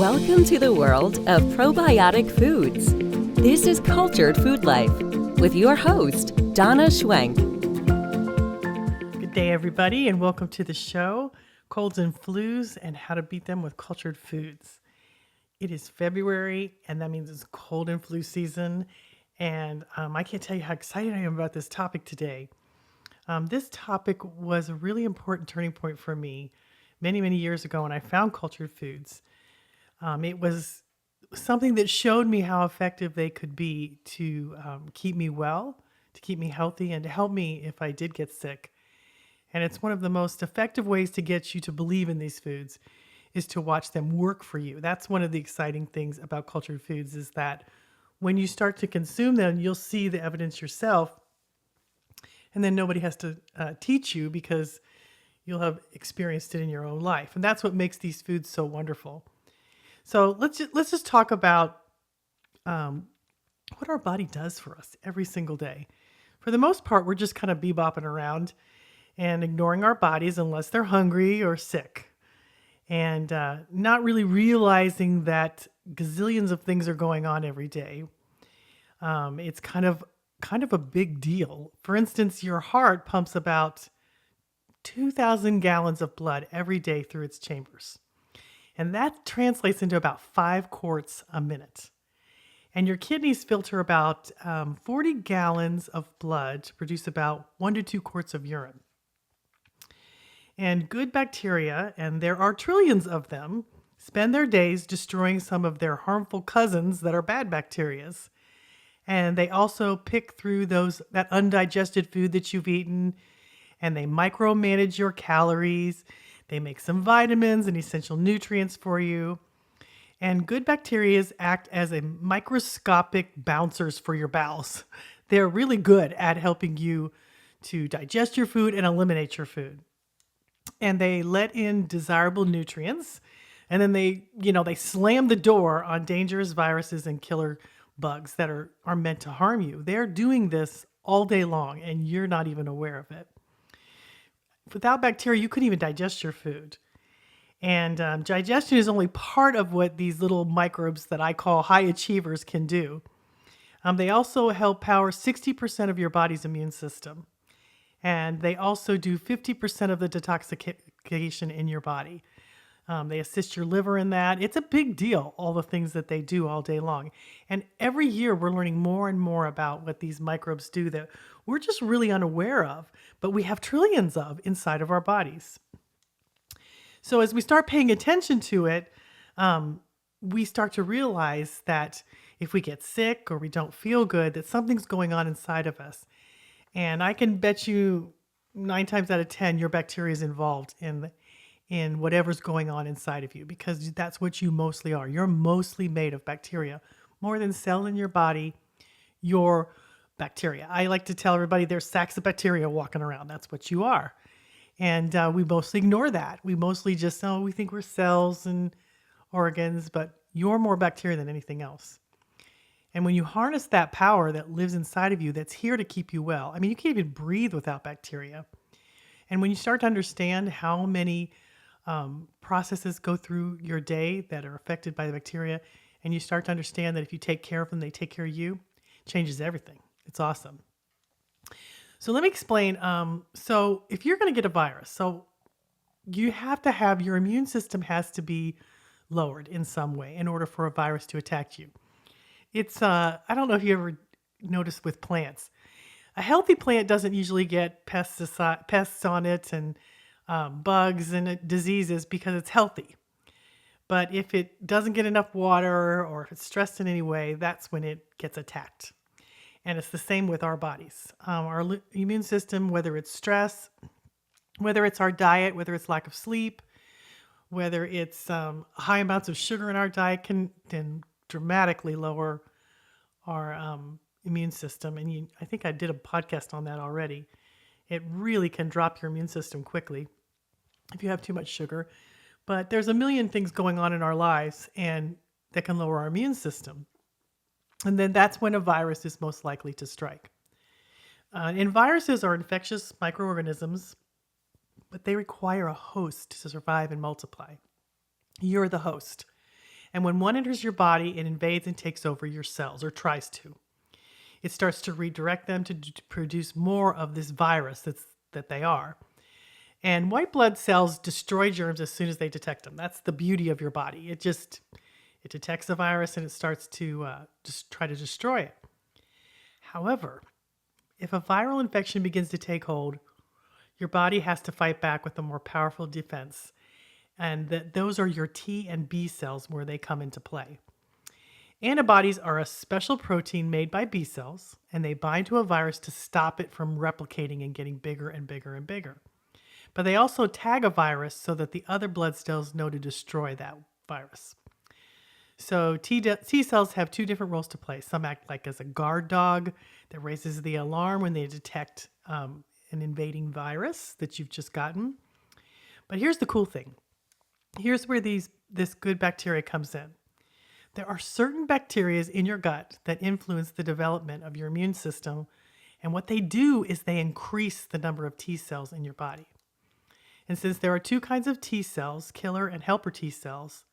Welcome to the world of probiotic foods. This is Cultured Food Life with your host, Donna Schwenk. Good day, everybody, and welcome to the show, Colds and Flus and How to Beat Them with Cultured Foods. It is February, and that means it's cold and flu season, and I can't tell you how excited I am about this topic today. This topic was a really important turning point for me many years ago when I found Cultured Foods. It was something that showed me how effective they could be to keep me well, to keep me healthy, and to help me if I did get sick. And it's one of the most effective ways to get you to believe in these foods is to watch them work for you. That's one of the exciting things about Cultured Foods is that when you start to consume them, you'll see the evidence yourself, and then nobody has to teach you because you'll have experienced it in your own life. And that's what makes these foods so wonderful. So let's just talk about what our body does for us every single day. For the most part, we're just kind of bebopping around and ignoring our bodies unless they're hungry or sick, and not really realizing that gazillions of things are going on every day. It's kind of a big deal. For instance, your heart pumps about 2,000 gallons of blood every day through its chambers. And that translates into about 5 quarts a minute. And your kidneys filter about 40 gallons of blood to produce about 1 to 2 quarts of urine. And good bacteria, and there are trillions of them, spend their days destroying some of their harmful cousins that are bad bacteria. And they also pick through that undigested food that you've eaten, and they micromanage your calories. They make some vitamins and essential nutrients for you. And good bacteria act as a microscopic bouncers for your bowels. They're really good at helping you to digest your food and eliminate your food. And they let in desirable nutrients. And then they slam the door on dangerous viruses and killer bugs that are meant to harm you. They're doing this all day long, and you're not even aware of it. Without bacteria, you couldn't even digest your food. And digestion is only part of what these little microbes that I call high achievers can do. They also help power 60% of your body's immune system. And they also do 50% of the detoxification in your body. They assist your liver in that. It's a big deal, all the things that they do all day long. And every year we're learning more and more about what these microbes do that we're just really unaware of, but we have trillions of inside of our bodies. So as we start paying attention to it, we start to realize that if we get sick or we don't feel good, that something's going on inside of us. And I can bet you 9 times out of 10, your bacteria is involved in whatever's going on inside of you, because that's what you mostly are. You're mostly made of bacteria. More than cell in your body, you're bacteria. I like to tell everybody there's sacks of bacteria walking around. That's what you are. And we mostly ignore that. We mostly just, we think we're cells and organs, but you're more bacteria than anything else. And when you harness that power that lives inside of you, that's here to keep you well. I mean, you can't even breathe without bacteria. And when you start to understand how many processes go through your day that are affected by the bacteria, and you start to understand that if you take care of them, they take care of you, it changes everything. It's awesome. So let me explain. So if you're going to get a virus, so you have to have your immune system has to be lowered in some way in order for a virus to attack you. It's, I don't know if you ever noticed with plants. A healthy plant doesn't usually get pests on it and bugs and diseases because it's healthy. But if it doesn't get enough water or if it's stressed in any way, that's when it gets attacked. And it's the same with our bodies. Our immune system, whether it's stress, whether it's our diet, whether it's lack of sleep, whether it's high amounts of sugar in our diet, can dramatically lower our immune system. And I think I did a podcast on that already. It really can drop your immune system quickly if you have too much sugar. But there's a million things going on in our lives and that can lower our immune system. And then that's when a virus is most likely to strike. And viruses are infectious microorganisms, but they require a host to survive and multiply. You're the host. And when one enters your body, it invades and takes over your cells, or tries to. It starts to redirect them to produce more of this virus that they are. And white blood cells destroy germs as soon as they detect them. That's the beauty of your body. It detects the virus and it starts to just try to destroy it. However, if a viral infection begins to take hold, your body has to fight back with a more powerful defense. And those are your T and B cells where they come into play. Antibodies are a special protein made by B cells, and they bind to a virus to stop it from replicating and getting bigger and bigger and bigger. But they also tag a virus so that the other blood cells know to destroy that virus. So T cells have two different roles to play. Some act like as a guard dog that raises the alarm when they detect an invading virus that you've just gotten. But here's the cool thing. Here's where this good bacteria comes in. There are certain bacteria in your gut that influence the development of your immune system. And what they do is they increase the number of T cells in your body. And since there are two kinds of T cells, killer and helper T cells,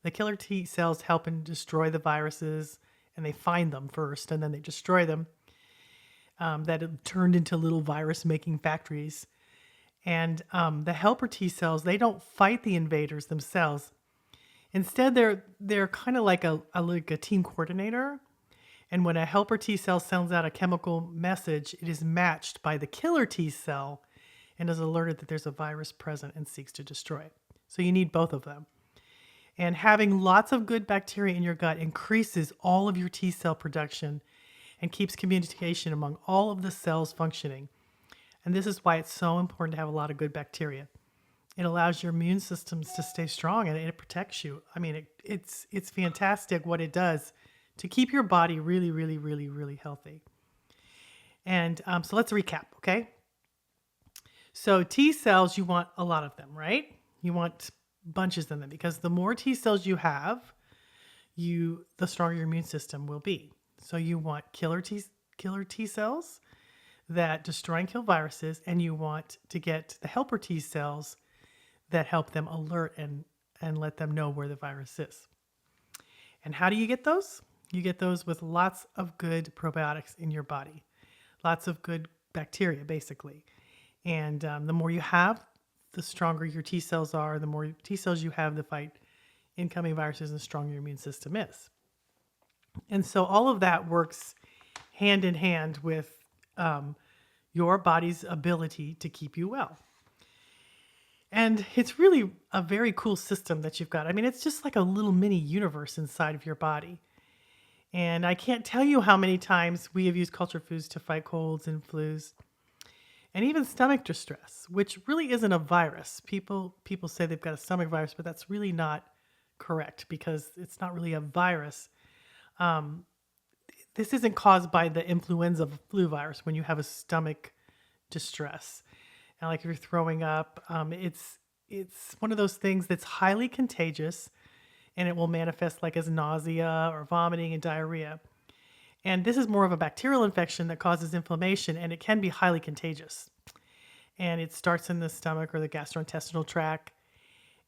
the killer T cells help and destroy the viruses, and they find them first, and then they destroy them. That have turned into little virus-making factories. And the helper T cells, they don't fight the invaders themselves. Instead, they're kind of like a team coordinator. And when a helper T cell sends out a chemical message, it is matched by the killer T cell and is alerted that there's a virus present and seeks to destroy it. So you need both of them. And having lots of good bacteria in your gut increases all of your T cell production and keeps communication among all of the cells functioning. And this is why it's so important to have a lot of good bacteria. It allows your immune systems to stay strong and it protects you. I mean, it's fantastic what it does to keep your body really, really, really, really healthy. And so let's recap, okay? So T cells, you want a lot of them, right? You want bunches of them because the more T cells you have, the stronger your immune system will be. So you want killer T cells that destroy and kill viruses, and you want to get the helper T cells that help them alert and let them know where the virus is. And how do you get those? You get those with lots of good probiotics in your body, lots of good bacteria, basically. And the more you have, the stronger your T cells are. The more T cells you have to fight incoming viruses, the stronger your immune system is. And so all of that works hand in hand with your body's ability to keep you well. And it's really a very cool system that you've got. I mean, it's just like a little mini universe inside of your body. And I can't tell you how many times we have used cultured foods to fight colds and flus and even stomach distress, which really isn't a virus. People say they've got a stomach virus, but that's really not correct because it's not really a virus. This isn't caused by the influenza flu virus when you have a stomach distress. And like if you're throwing up, it's one of those things that's highly contagious and it will manifest like as nausea or vomiting and diarrhea. And this is more of a bacterial infection that causes inflammation and it can be highly contagious. And it starts in the stomach or the gastrointestinal tract.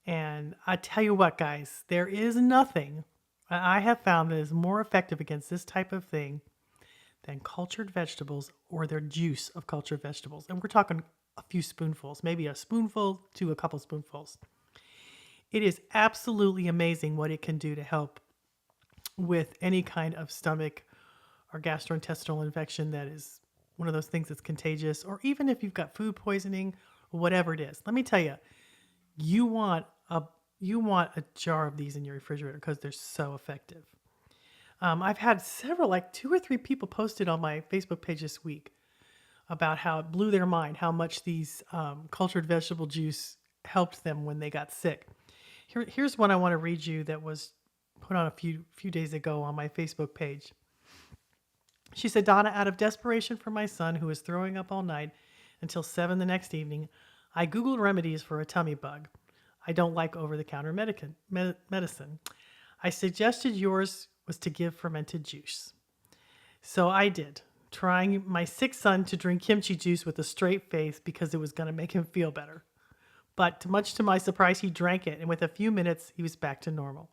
And I tell you what, guys, there is nothing I have found that is more effective against this type of thing than cultured vegetables or their juice of cultured vegetables. And we're talking a few spoonfuls, maybe a spoonful to a couple spoonfuls. It is absolutely amazing what it can do to help with any kind of stomach or gastrointestinal infection that is one of those things that's contagious, or even if you've got food poisoning or whatever it is. Let me tell you, you want a jar of these in your refrigerator because they're so effective. I've had several, like 2 or 3 people posted on my Facebook page this week about how it blew their mind how much these cultured vegetable juice helped them when they got sick. Here's one I want to read you that was put on a few days ago on my Facebook page. She said, Donna, out of desperation for my son who was throwing up all night until 7 the next evening, I Googled remedies for a tummy bug. I don't like over-the-counter medicine. I suggested yours was to give fermented juice. So I did, trying my sick son to drink kimchi juice with a straight face because it was going to make him feel better. But much to my surprise, he drank it, and within a few minutes, he was back to normal.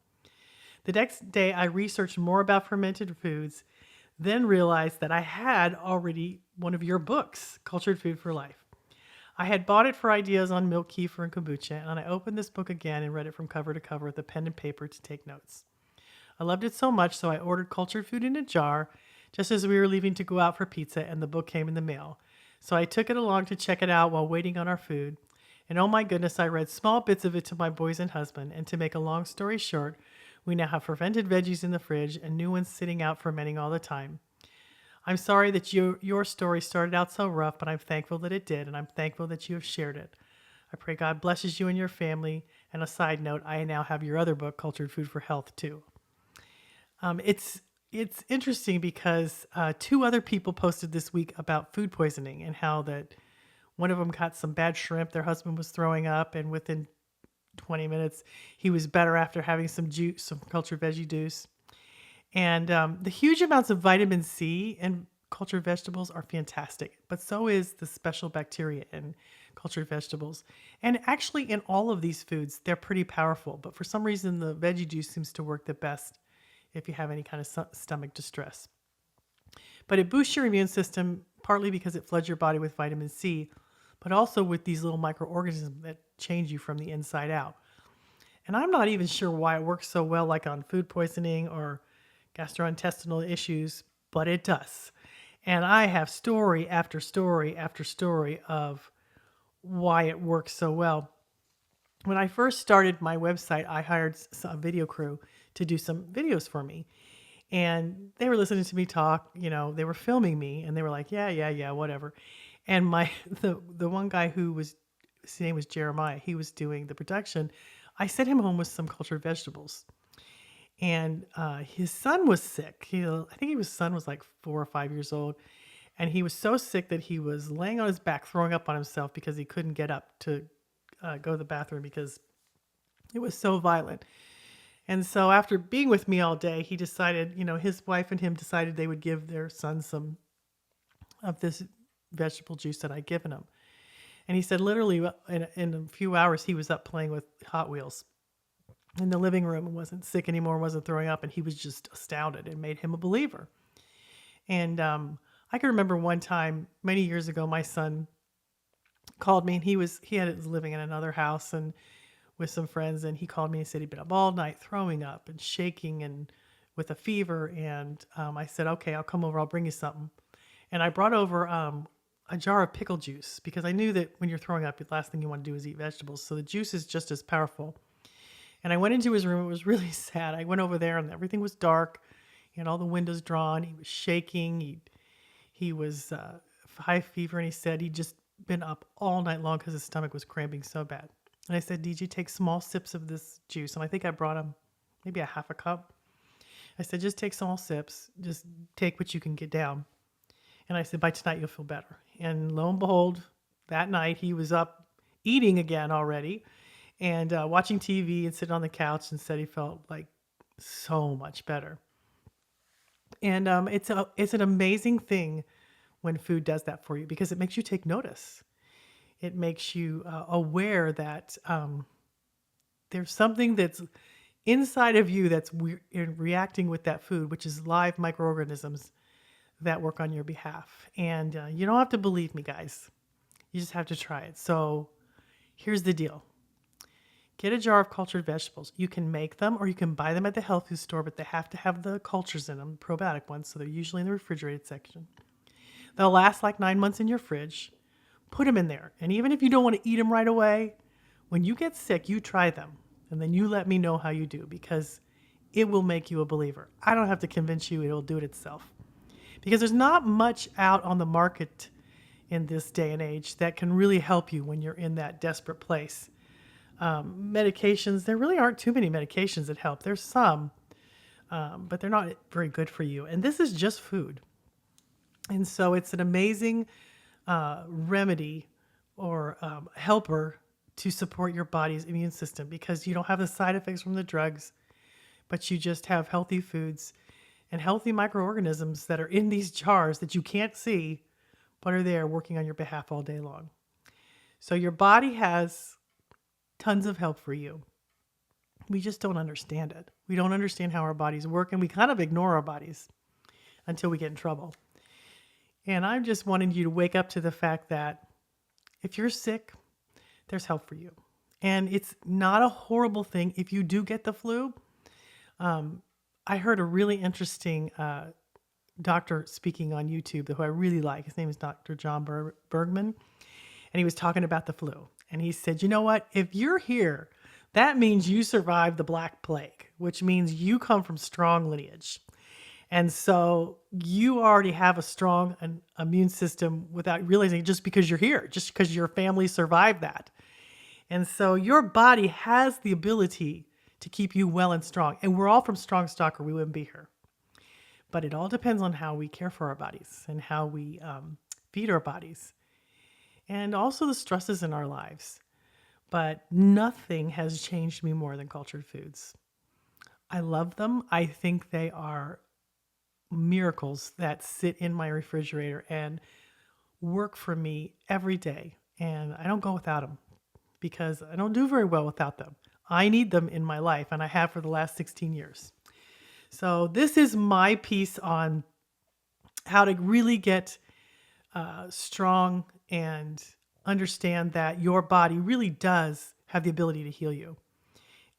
The next day, I researched more about fermented foods, then realized that I had already one of your books, Cultured Food for Life. I had bought it for ideas on milk, kefir, and kombucha, and I opened this book again and read it from cover to cover with a pen and paper to take notes. I loved it so much, so I ordered Cultured Food in a jar just as we were leaving to go out for pizza, and the book came in the mail. So I took it along to check it out while waiting on our food. And oh my goodness, I read small bits of it to my boys and husband. And to make a long story short, we now have fermented veggies in the fridge and new ones sitting out fermenting all the time. I'm sorry that your story started out so rough, but I'm thankful that it did, and I'm thankful that you have shared it. I pray God blesses you and your family. And a side note, I now have your other book, Cultured Food for Health, too. It's interesting because two other people posted this week about food poisoning and how that one of them got some bad shrimp. Their husband was throwing up, and within 20 minutes, he was better after having some juice, some cultured veggie juice. And the huge amounts of vitamin C in cultured vegetables are fantastic, but so is the special bacteria in cultured vegetables. And actually, in all of these foods, they're pretty powerful. But for some reason, the veggie juice seems to work the best if you have any kind of stomach distress. But it boosts your immune system, partly because it floods your body with vitamin C, but also with these little microorganisms that change you from the inside out. And I'm not even sure why it works so well, like on food poisoning or gastrointestinal issues, but it does. And I have story after story after story of why it works so well. When I first started my website, I hired a video crew to do some videos for me. And they were listening to me talk, they were filming me and they were like, yeah, whatever. And the one guy his name was Jeremiah, he was doing the production. I sent him home with some cultured vegetables. And his son was sick. I think his son was like 4 or 5 years old. And he was so sick that he was laying on his back, throwing up on himself because he couldn't get up to go to the bathroom because it was so violent. And so after being with me all day, he decided, his wife and him decided they would give their son some of this vegetable juice that I'd given him. And he said literally in a few hours, he was up playing with Hot Wheels in the living room and wasn't sick anymore, wasn't throwing up. And he was just astounded. It made him a believer. And I can remember one time many years ago, my son called me and he was living in another house and with some friends, and he called me and said he'd been up all night throwing up and shaking and with a fever. And I said, okay, I'll come over. I'll bring you something. And I brought over a jar of pickle juice because I knew that when you're throwing up, the last thing you want to do is eat vegetables. So the juice is just as powerful. And I went into his room. It was really sad. I went over there and everything was dark. He had all the windows drawn. He was shaking. He was high fever, and he said he'd just been up all night long because his stomach was cramping so bad. And I said, did you take small sips of this juice? And I think I brought him maybe a half a cup. I said, just take small sips. Just take what you can get down. And I said, by tonight, you'll feel better. And lo and behold, that night, he was up eating again already and watching TV and sitting on the couch, and said he felt like so much better. And it's an amazing thing when food does that for you because it makes you take notice. It makes you aware that there's something that's inside of you that's reacting with that food, which is live microorganisms that work on your behalf. And you don't have to believe me, guys. You just have to try it. So here's the deal. Get a jar of cultured vegetables. You can make them or you can buy them at the health food store, but they have to have the cultures in them, probiotic ones, so they're usually in the refrigerated section. They'll last like 9 months in your fridge. Put them in there. And even if you don't want to eat them right away, when you get sick, you try them. And then you let me know how you do because it will make you a believer. I don't have to convince you. It'll do it itself. Because there's not much out on the market in this day and age that can really help you when you're in that desperate place. Medications, there really aren't too many medications that help. There's some, but they're not very good for you. And this is just food. And so it's an amazing remedy or helper to support your body's immune system because you don't have the side effects from the drugs, but you just have healthy foods and healthy microorganisms that are in these jars that you can't see, but are there working on your behalf all day long. So your body has tons of help for you. we just don't understand it. We don't understand how our bodies work, and we kind of ignore our bodies until we get in trouble. And I'm just wanting you to wake up to the fact that if you're sick, there's help for you. And it's not a horrible thing if you do get the flu. I heard a really interesting doctor speaking on YouTube who I really like. His name is Dr. John Bergman. And he was talking about the flu. And he said, you know what? If you're here, that means you survived the Black Plague, which means you come from strong lineage. And so you already have a strong immune system without realizing, just because you're here, just because your family survived that. And so your body has the ability to keep you well and strong. And we're all from strong stock or we wouldn't be here. But it all depends on how we care for our bodies and how we feed our bodies. And also the stresses in our lives. But nothing has changed me more than cultured foods. I love them. I think they are miracles that sit in my refrigerator and work for me every day. And I don't go without them because I don't do very well without them. I need them in my life, and I have for the last 16 years. So this is my piece on how to really get strong and understand that your body really does have the ability to heal you.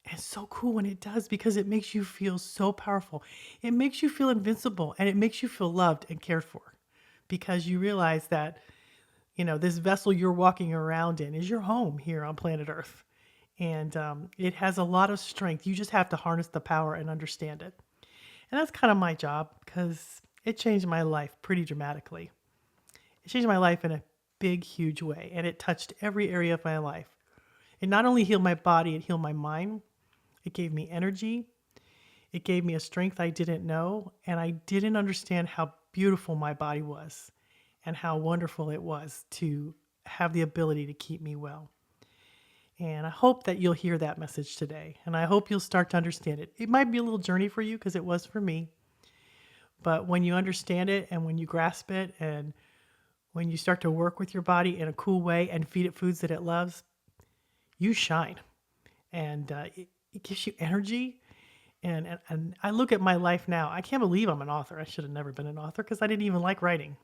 And it's so cool when it does because it makes you feel so powerful. It makes you feel invincible, and it makes you feel loved and cared for because you realize that, this vessel you're walking around in is your home here on planet Earth. And it has a lot of strength. You just have to harness the power and understand it. And that's kind of my job because it changed my life pretty dramatically. It changed my life in a big, huge way. And it touched every area of my life. It not only healed my body, it healed my mind. It gave me energy. It gave me a strength I didn't know. And I didn't understand how beautiful my body was and how wonderful it was to have the ability to keep me well. And I hope that you'll hear that message today. And I hope you'll start to understand it. It might be a little journey for you because it was for me. But when you understand it and when you grasp it and when you start to work with your body in a cool way and feed it foods that it loves, you shine. And it gives you energy. And I look at my life now. I can't believe I'm an author. I should have never been an author because I didn't even like writing.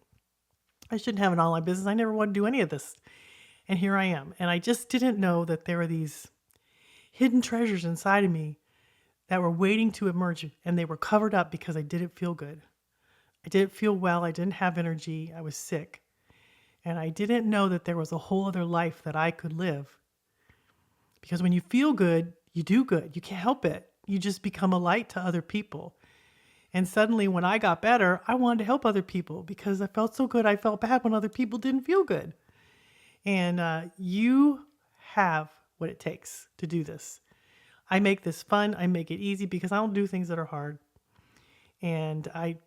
I shouldn't have an online business. I never wanted to do any of this. And here I am. And I just didn't know that there were these hidden treasures inside of me that were waiting to emerge. And they were covered up because I didn't feel good. I didn't feel well. I didn't have energy. I was sick. And I didn't know that there was a whole other life that I could live. Because when you feel good, you do good. You can't help it. You just become a light to other people. And suddenly when I got better, I wanted to help other people because I felt so good. I felt bad when other people didn't feel good. And you have what it takes to do this. I make this fun. I make it easy because I don't do things that are hard. And I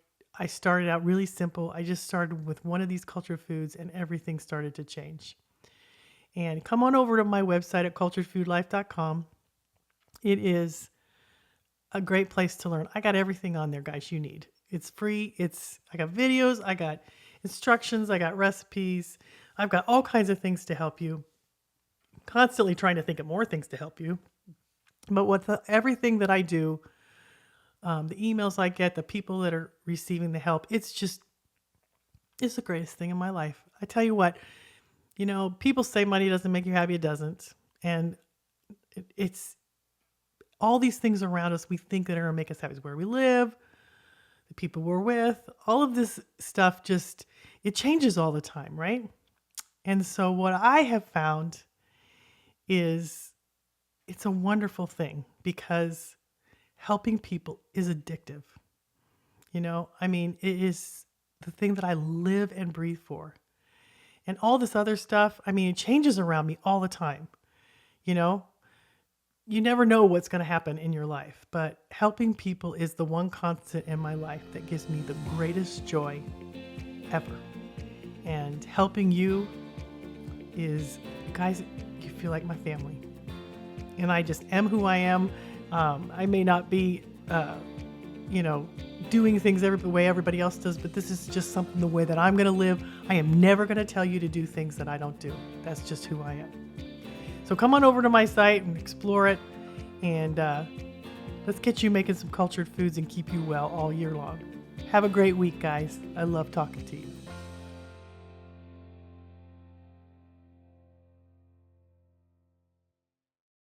started out really simple. I just started with one of these culture foods and everything started to change. And come on over to my website at culturedfoodlife.com. It is a great place to learn. I got everything on there, guys, you need. It's free. I got videos. I got instructions. I got recipes. I've got all kinds of things to help you. I'm constantly trying to think of more things to help you. But with everything that I do, the emails I get, the people that are receiving the help, it's the greatest thing in my life. I tell you what, people say money doesn't make you happy. It doesn't. And it's all these things around us we think that are going to make us happy. It's where we live, the people we're with, all of this stuff it changes all the time, right? And so what I have found is it's a wonderful thing because helping people is addictive. It is the thing that I live and breathe for. And all this other stuff, it changes around me all the time. You never know what's going to happen in your life, but helping people is the one constant in my life that gives me the greatest joy ever. And helping you is, guys, you feel like my family. And I just am who I am. I may not be, doing things the way everybody else does, but this is just something the way that I'm going to live. I am never going to tell you to do things that I don't do. That's just who I am. So come on over to my site and explore it And let's get you making some cultured foods and keep you well all year long. Have a great week, guys. I love talking to you.